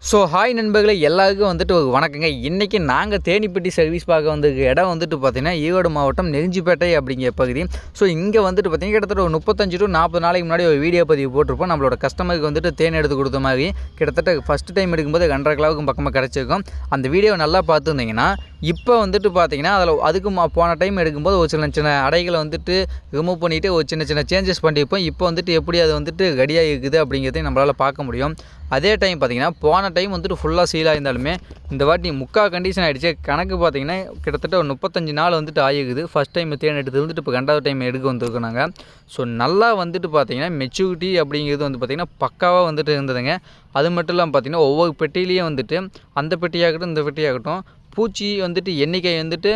So hi நண்பர்களே, எல்லாருக்கும் வந்துட்டு ஒரு வணக்கங்க. இன்றைக்கி நாங்கள் தேனிப்பட்டி சர்வீஸ் பார்க்க வந்திருக்க இடம் வந்துட்டு பார்த்திங்கன்னா ஈரோடு மாவட்டம் நெருஞ்சிப்பேட்டை அப்படிங்கிற பகுதி. ஸோ இங்கே வந்துட்டு பார்த்திங்கன்னா கிட்டத்தட்ட ஒரு 35 to 40 நாளைக்கு முன்னாடி ஒரு வீடியோ பதிவு போட்டிருப்போம். நம்மளோட கஸ்டமருக்கு வந்துட்டு தேன் எடுத்து கொடுத்த மாதிரி கிட்டத்தட்ட ஃபஸ்ட்டு டைம் எடுக்கும்போது 2.5 கிலோவுக்கும் பக்கமாக கிடச்சிருக்கும். அந்த வீடியோ நல்லா பார்த்துருந்தீங்கன்னா இப்போ வந்துட்டு பார்த்திங்கன்னா அதுக்கு போன டைம் எடுக்கும்போது ஒரு சின்ன சின்ன அடைகளை வந்துட்டு ரிமூவ் பண்ணிவிட்டு ஒரு சின்ன சின்ன சேஞ்சஸ் பண்ணியிருப்போம். இப்போ வந்துட்டு எப்படி அது வந்துட்டு ரெடியாக இருக்குது அப்படிங்கிறதையும் நம்மளால் பார்க்க முடியும். அதே டைம் பார்த்திங்கன்னா போன டைம் வந்துட்டு ஃபுல்லாக சீலாக இருந்தாலுமே இந்த வாட்டி முக்கால் கண்டிஷன் ஆகிடுச்சு. கணக்கு பார்த்திங்கன்னா கிட்டத்தட்ட ஒரு 35 நாள் வந்துட்டு ஆகிக்குது. ஃபஸ்ட் டைம் தேன் எடுத்து வந்துட்டு இப்போ 2வது டைம் எடுக்க வந்துருக்கோம் நாங்கள். ஸோ நல்லா வந்துட்டு பார்த்திங்கன்னா மெச்சூரிட்டி அப்படிங்கிறது வந்து பார்த்திங்கன்னா பக்காவாக வந்துட்டு இருந்ததுங்க. அது மட்டும் இல்லாமல் பார்த்திங்கன்னா ஒவ்வொரு பெட்டிலையும் வந்துட்டு அந்த பெட்டியாகட்டும் இந்த பெட்டியாகட்டும் பூச்சி வந்துட்டு எண்ணிக்கை வந்துட்டு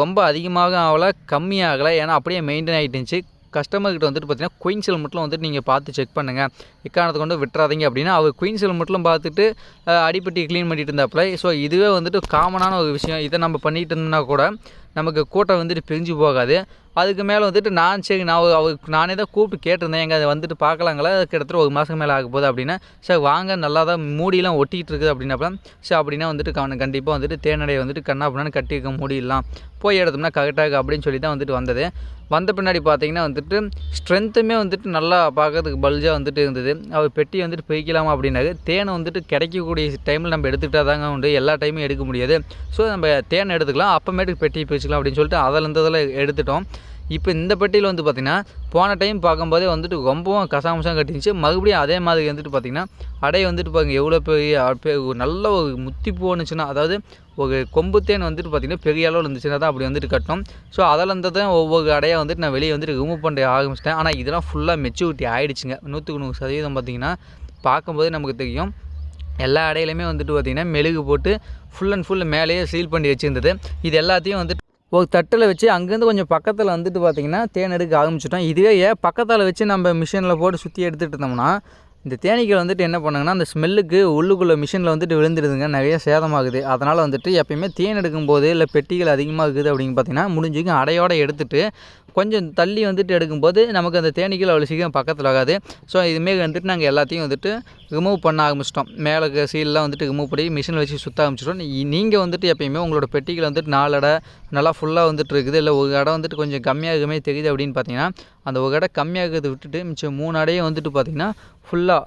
ரொம்ப அதிகமாக ஆகலை, கம்மியாகலை. ஏன்னா அப்படியே மெயின்டைன் ஆகிட்டு இருந்துச்சு. கஸ்டமர்கிட்ட வந்துட்டு பார்த்தீங்கன்னா குயின் செல் மட்டும் வந்துட்டு நீங்கள் பார்த்து செக் பண்ணுங்கள், எக்காரணத்தை கொண்டு விட்டுறாதீங்க அப்படின்னா அவர் குயின் செல் மட்டும் பார்த்துட்டு அடிப்பட்டி க்ளீன் பண்ணிட்டு இருந்தாப்புல. ஸோ இதுவே வந்துட்டு காமனான ஒரு விஷயம். இதை நம்ம பண்ணிகிட்டு இருந்தோம்னா கூட நமக்கு கூட்டம் வந்துட்டு பிரிஞ்சு போகாது. அதுக்கு மேலே வந்துட்டு அவருக்கு நானே தான் கூப்பிட்டு கேட்டிருந்தேன், எங்கே அதை வந்துட்டு பார்க்கலாங்களா, கிட்டத்தட்ட ஒரு மாதம் மேலே ஆக போகுது அப்படின்னா. சார் வாங்க, நல்லா தான் மூடியெலாம் ஒட்டிகிட்டு இருக்குது அப்படின்னாப்ப. சார் அப்படின்னா வந்துட்டு கண்டிப்பாக வந்துட்டு தேனடையை வந்துட்டு கண்ணா பண்ணான்னு கட்டியிருக்க முடியலாம், போய் எடுத்தோம்னா கரெக்டாக அப்படின்னு சொல்லி தான் வந்துட்டு வந்தது. வந்த பின்னாடி பார்த்தீங்கன்னா வந்துட்டு ஸ்ட்ரென்த்துமே வந்துட்டு நல்லா பார்க்கறதுக்கு பல்ஜாக வந்துட்டு இருந்தது. அவர் பெட்டி வந்துட்டு பிரிக்கலாமா அப்படின்னாரு. தேனை வந்துட்டு கிடைக்கக்கூடிய டைமில் நம்ம எடுத்துக்கிட்டால் தாங்க உண்டு, எல்லா டைமும் எடுக்க முடியாது. ஸோ நம்ம தேனை எடுத்துக்கலாம், அப்போமேட்டுக்கு பெட்டி பிரிச்சுக்கலாம் அப்படின்னு சொல்லிட்டு அதில் எடுத்துட்டோம். இப்போ இந்த பெட்டியில் வந்து பார்த்திங்கன்னா போன டைம் பார்க்கும்போதே வந்துட்டு ரொம்பவும் கசாமசாக கட்டிருந்துச்சு. மறுபடியும் அதே மாதிரி வந்துட்டு பார்த்திங்கன்னா அடை வந்துட்டு பாருங்கள் எவ்வளோ பெரிய நல்ல ஒரு முத்தி போனுச்சுன்னா, அதாவது ஒரு கொம்பு தேன் வந்துட்டு பார்த்திங்கன்னா பெரிய அளவில் இருந்துச்சுன்னா தான் அப்படி வந்துட்டு கட்டணும். ஸோ அதில் இருந்து தான் ஒவ்வொரு அடையாக வந்துட்டு நான் வெளியே வந்துட்டு ரிமூவ் பண்ண ஆரம்பிச்சிட்டேன். ஆனால் இதெல்லாம் ஃபுல்லாக மெச்சூரிட்டி ஆகிடுச்சுங்க. 100% பார்த்திங்கன்னா பார்க்கும்போதே நமக்கு தெரியும். எல்லா அடையிலையுமே வந்துட்டு பார்த்திங்கன்னா மெழுகு போட்டு ஃபுல் அண்ட் ஃபுல் மேலேயே சீல் பண்ணி வச்சுருந்தது. இது எல்லாத்தையும் வந்துட்டு ஒரு தட்டில் வச்சு அங்கேருந்து கொஞ்சம் பக்கத்தில் வந்துட்டு பார்த்திங்கன்னா தேன் எடுக்க ஆரம்பிச்சிட்டோம். இதுவே பக்கத்தில் வச்சு நம்ம மிஷினில் போட்டு சுற்றி எடுத்துகிட்டு இருந்தோம்னா இந்த தேனீக்கள் வந்துட்டு என்ன பண்ணுங்கன்னா அந்த ஸ்மெல்லுக்கு உள்ளுக்குள்ளே மிஷினில் வந்துட்டு விழுந்துடுதுங்க, நிறைய சேதமாகுது. அதனால் வந்துட்டு எப்பயுமே தேன் எடுக்கும்போது இல்லை பெட்டிகள் அதிகமாக இருக்குது அப்படின்னு பார்த்திங்கன்னா முடிஞ்சுக்கும் அடையோடு எடுத்துகிட்டு கொஞ்சம் தள்ளி வந்துட்டு எடுக்கும்போது நமக்கு அந்த தேனீக்கள் அவ்வளோ சீக்கிரம் பக்கத்தில் ஆகாது. ஸோ இதுமாரி வந்துட்டு நாங்கள் எல்லாத்தையும் வந்துட்டு ரிமூவ் பண்ண ஆரம்பிச்சிட்டோம். மேலே சீல்லாம் வந்துட்டு ரிமூவ் பண்ணி மிஷினில் வச்சு சுற்ற ஆரம்பிச்சிட்டோம். நீங்கள் வந்துட்டு எப்பயுமே உங்களோட பெட்டிகள் வந்துட்டு 4 அடை நல்லா ஃபுல்லாக வந்துட்டு இருக்குது, இல்லை ஒரு அடை வந்துட்டு கொஞ்சம் கம்மியாகவே தெரியுது அப்படின்னு பார்த்தீங்கன்னா அந்த ஒரு அடை கம்மியாகிறத விட்டுட்டு மிச்சம் 3 அடையும் வந்துட்டு பார்த்திங்கன்னா ஃபுல்லாக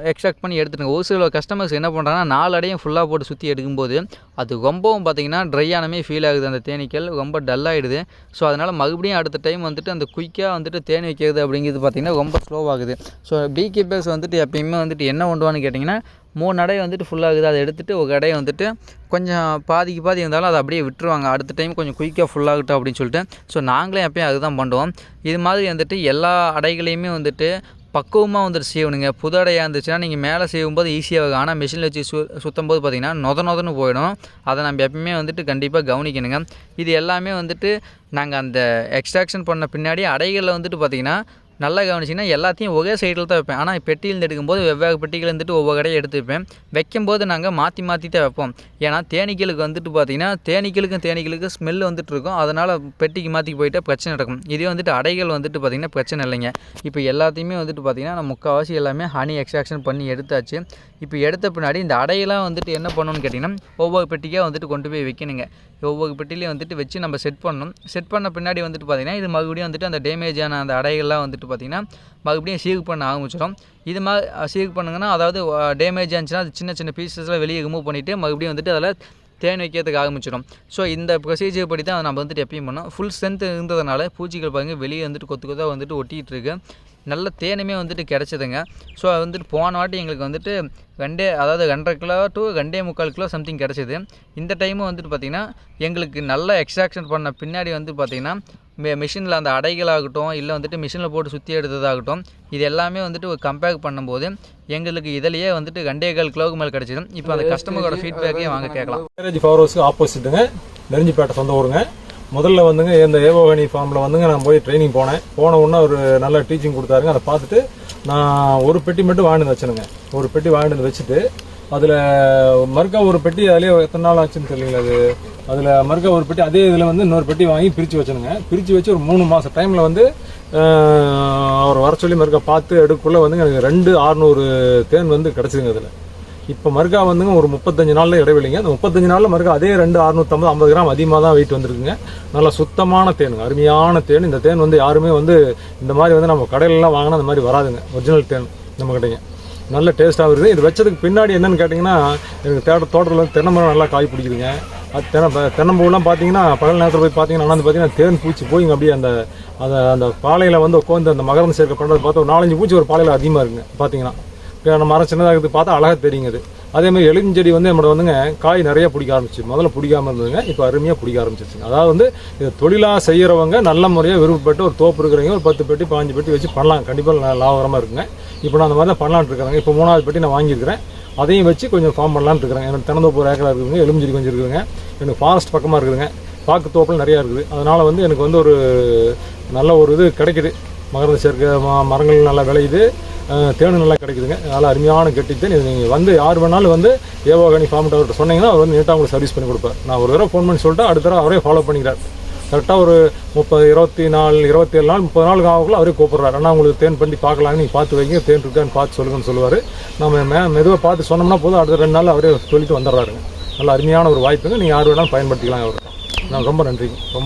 எக்ஸ்ட்ராக்ட் பண்ணி எடுத்துடுங்க. ஒரு சில கஸ்டமர்ஸ் என்ன பண்ணுறாங்கன்னா 4 அடையும் ஃபுல்லாக போட்டு சுற்றி எடுக்கும்போது அது ரொம்பவும் பார்த்திங்கன்னா ட்ரை ஆனமே ஃபீல் ஆகுது, அந்த தேனீக்கள் ரொம்ப டல்லாகிடுது. ஸோ அதனால் மறுபடியும் அடுத்த டைம் வந்துட்டு அந்த குயிக்காக வந்துட்டு தேன் வைக்கிறது அப்படிங்கிறது பார்த்திங்கன்னா ரொம்ப ஸ்லோவாகுது. ஸோ பீ கீப்பர்ஸ் வந்துட்டு எப்பயுமே வந்துட்டு என்ன பண்ணுவான்னு கேட்டிங்கன்னா 3 அடை வந்துட்டு ஃபுல்லாகுது, அதை எடுத்துகிட்டு ஒரு அடையை வந்துட்டு கொஞ்சம் பாதிக்கு பாதி இருந்தாலும் அதை அப்படியே விட்டுருவாங்க, அடுத்த டைம் கொஞ்சம் குயிக்காக ஃபுல்லாகட்டும் அப்படின்னு சொல்லிட்டு. ஸோ நாங்களே எப்பயும் அதுதான் பண்ணுவோம். இது மாதிரி வந்துட்டு எல்லா அடைகளையுமே வந்துட்டு பக்குவமாக வந்துட்டு செய்யணுங்க. புது அடையாக இருந்துச்சுன்னா நீங்கள் மேலே செய்யும்போது ஈஸியாக ஆகும். ஆனால் மிஷினில் வச்சு சுற்றும் போது பார்த்திங்கன்னா நொதன்னு போயிடும். அதை நம்ம எப்பவுமே வந்துட்டு கண்டிப்பாக கவனிக்கணுங்க. இது எல்லாமே வந்துட்டு நாங்கள் அந்த எக்ஸ்ட்ராக்ஷன் பண்ண பின்னாடி அடைகளில் வந்துட்டு பார்த்திங்கன்னா நல்லா கவனிச்சிங்கன்னா எல்லாத்தையும் ஒரே சைடில் தான் வைப்பேன். ஆனால் பெட்டியிலேருந்து எடுக்கும்போது வெவ்வேறு பெட்டிகள் வந்துட்டு ஒவ்வொரு கடையை எடுத்து வைப்பேன். வைக்கும்போது நாங்கள் மாற்றி தான் வைப்போம். ஏன்னா தேனீக்களுக்கு வந்துட்டு பார்த்திங்கன்னா தேனீக்களுக்கு ஸ்மெல் வந்துட்டு இருக்கும். அதனால் பெட்டிக்கு மாற்றி போயிட்டால் பிரச்சனை நடக்கும். இதே வந்துட்டு அடைகள் வந்துட்டு பார்த்திங்கன்னா பிரச்சனை இல்லைங்க. இப்போ எல்லாத்தையுமே வந்துட்டு பார்த்திங்கன்னா நம்ம முக்கால்வாசி எல்லாமே ஹனி எக்ஸ்ட்ராக்ஷன் பண்ணி எடுத்தாச்சு. இப்போ எடுத்த பின்னாடி இந்த அடையெல்லாம் வந்துட்டு என்ன பண்ணணும்னு கேட்டிங்கன்னா ஒவ்வொரு பெட்டிக்காக வந்துட்டு கொண்டு போய் வைக்கணுங்க. ஒவ்வொரு பெட்டிலையும் வந்துட்டு வச்சு நம்ம செட் பண்ணணும். செட் பண்ண பின்னாடி வந்துட்டு பார்த்திங்கன்னா இது மறுபடியும் வந்துட்டு அந்த டேமேஜான அந்த அடைகள்லாம் வந்துட்டு பார்த்திங்கன்னா மறுபடியும் சீக் பண்ண ஆரம்பிச்சிடும். இது மாதிரி சீக் பண்ணுங்கன்னா அதாவது டேமேஜ் ஆச்சுன்னா அது சின்ன சின்ன பீசஸ்லாம் வெளியே ரிமூவ் பண்ணிவிட்டு மறுபடியும் வந்துட்டு அதில் தேன் வைக்கிறதுக்கு ஆரம்பிச்சிடும். ஸோ இந்த ப்ரொசீஜர் படி தான் நம்ம வந்துட்டு எப்பயும் பண்ணோம். ஃபுல் ஸ்ட்ரென்த் இருந்ததுனால பூச்சிகள் பாருங்கள் வெளியே வந்துட்டு கொத்தாக வந்துட்டு ஒட்டிகிட்டு இருக்கு. நல்ல தேனுமே வந்துட்டு கிடச்சிதுங்க. ஸோ அது வந்துட்டு போன வாட்டி எங்களுக்கு வந்துட்டு 2.5 கிலோ to 2.25 கிலோ சம்திங் கிடச்சிது. இந்த டைமும் வந்துட்டு பார்த்திங்கன்னா எங்களுக்கு நல்லா எக்ஸ்ட்ராக்ஷன் பண்ண பின்னாடி வந்து பார்த்திங்கன்னா மிஷினில் அந்த அடைகளாகட்டும் இல்லை வந்துட்டு மிஷினில் போட்டு சுற்றி எடுத்ததாகட்டும் இது எல்லாமே வந்துட்டு ஒரு கம்பேர் பண்ணும்போது எங்களுக்கு இதிலேயே வந்துட்டு 2.25 கிலோவுக்கு மேலே கிடச்சிது. இப்போ அந்த கஸ்டமரோட ஃபீட்பேக்கையும் வாங்க கேட்கலாம். ஃபார் ஹவுஸ்க்கு ஆப்போசிட்டுங்க, நெருஞ்சிப்பேட்டை சொந்த ஊருங்க. முதல்ல வந்துங்க இந்த ஏவோகனி ஃபார்மில் வந்துங்க நான் போய் ட்ரைனிங் போன உடனே ஒரு நல்ல டீச்சிங் கொடுத்தாருங்க. அதை பார்த்துட்டு நான் ஒரு பெட்டி மட்டும் வாங்கிட்டு வச்சேனுங்க. ஒரு பெட்டி வாங்கிட்டு வச்சுட்டு அதில் மறுக்கா ஒரு பெட்டி அதிலே எத்தனை நாள் ஆச்சுன்னு தெரியல. அதில் மறுக்கா ஒரு பெட்டி அதே இதில் வந்து இன்னொரு பெட்டி வாங்கி பிரித்து வச்சேனுங்க. பிரித்து வச்சு ஒரு 3 மாதம் டைமில் வந்து அவர் வர சொல்லி மறுக்கா பார்த்து எடுக்குள்ளே வந்து எனக்கு 2,600 தேன் வந்து கிடச்சிதுங்க. அதில் இப்போ மறுக்கா வந்துங்க ஒரு 35 நாளில் இடைவெளிங்க. அந்த 35 நாளில் மறுக்கா அதே 650 50 கிராம் அதிகமாக தான் வெயிட் வந்துருக்குங்க. நல்லா சுத்தமான தேனுங்க, அருமையான தேன். இந்த தேன் வந்து யாருமே வந்து இந்த மாதிரி வந்து நம்ம கடையிலலாம் வாங்கினா அந்த மாதிரி வராதுங்க. ஒரிஜினல் தேன் நம்ம கிட்டேங்க, நல்ல டேஸ்ட்டாக இருக்குது. இது வச்சதுக்கு பின்னாடி என்னென்னு கேட்டிங்கன்னா, எனக்கு தோட்டத்தில் வந்து தென்னை மரம் நல்லா காய் பிடிக்குதுங்க. அது தென்னம்பூலாம் பார்த்தீங்கன்னா பகல் நேரத்தில் போய் பார்த்தீங்கன்னா வந்து பார்த்தீங்கன்னா தேன் பூச்சி போய் அப்படியே அந்த பாலையில் வந்து உட்காந்து அந்த மகரந்த சேர்க்கை பண்ணுறது பார்த்தா ஒரு 4-5 பூச்சி ஒரு பாலையில் அதிகமாக இருக்குங்க. பார்த்தீங்கன்னா நம்ம மரம் சின்னதாக இருக்குது, பார்த்தா அழகாக தெரியுங்க. அது அதேமாதிரி எலுமிச்செடி வந்து நம்மளோட வந்துங்க காய் நிறைய பிடிக்க ஆரம்பிச்சு. முதல்ல பிடிக்காமல் இருந்ததுங்க, இப்போ அருமையாக பிடிக்க ஆரம்பிச்சிருச்சுங்க. அதாவது வந்து இது தொழிலாக செய்கிறவங்க நல்ல முறையாக விருப்பப்பட்டு ஒரு தோப்பு இருக்கிறவங்க ஒரு 10 பெட்டி 15 பெட்டி வச்சு பண்ணலாம், கண்டிப்பாக லாபகரமாக இருக்குங்க. இப்போ நான் அந்த மாதிரி தான் பண்ணலான்னு இருக்கிறேங்க. இப்போ 3வது பெட்டி நான் வாங்கியிருக்கிறேன், அதையும் வச்சு கொஞ்சம் ஃபார்ம் பண்ணலான்னு இருக்கிறேன். எனக்கு தென்னந்தோப்பு ஒரு ஏக்கரா இருக்குதுங்க, எலுமிச்செடி கொஞ்சம் இருக்குதுங்க, எனக்கு ஃபாரஸ்ட் பக்கமாக இருக்குதுங்க, பாக்கு தோப்பில் நிறையா இருக்குது. அதனால் வந்து எனக்கு வந்து ஒரு நல்ல ஒரு இது கிடைக்குது. மகரந்த சேர்க்கை மரங்கள் நல்லா விளையுது, தேனு நல்லா கிடைக்குதுங்க. அதனால் அருமையான கெட்டித்தேன். இது நீங்கள் வந்து யார் வேணாலும் வந்து ஏவோகனி ஃபார்ம் அவர்கிட்ட சொன்னீங்கன்னா அவர் வந்து நீட்டாக உங்களுக்கு சர்வீஸ் பண்ணி கொடுப்பார். நான் ஒரு தடவை ஃபோன் பண்ணி சொல்லிட்டு அடுத்த தடவை அவரே ஃபாலோ பண்ணிக்கிறார். கரெக்டாக ஒரு 30 27 நாள் 30 நாளுக்கு ஆகக்குள்ள அவரே கூப்பிட்றாரு. ஆனால் உங்களுக்கு தேன் பண்ணி பார்க்கலாங்க, நீங்கள் பார்த்து வைங்க, தேன் இருக்கான்னு பார்த்து சொல்லுங்கன்னு சொல்லுவார். நம்ம மெதுவாக பார்த்து சொன்னோம்னா போதும், அடுத்த 2 நாள் அவரே சொல்லிட்டு வந்துடுறாருங்க. நல்ல அருமையான ஒரு வாய்ப்புங்க. நீங்கள் யார் வேணாலும் பயன்படுத்திக்கலாம். அவர் நான் ரொம்ப நன்றிங்க. ரொம்ப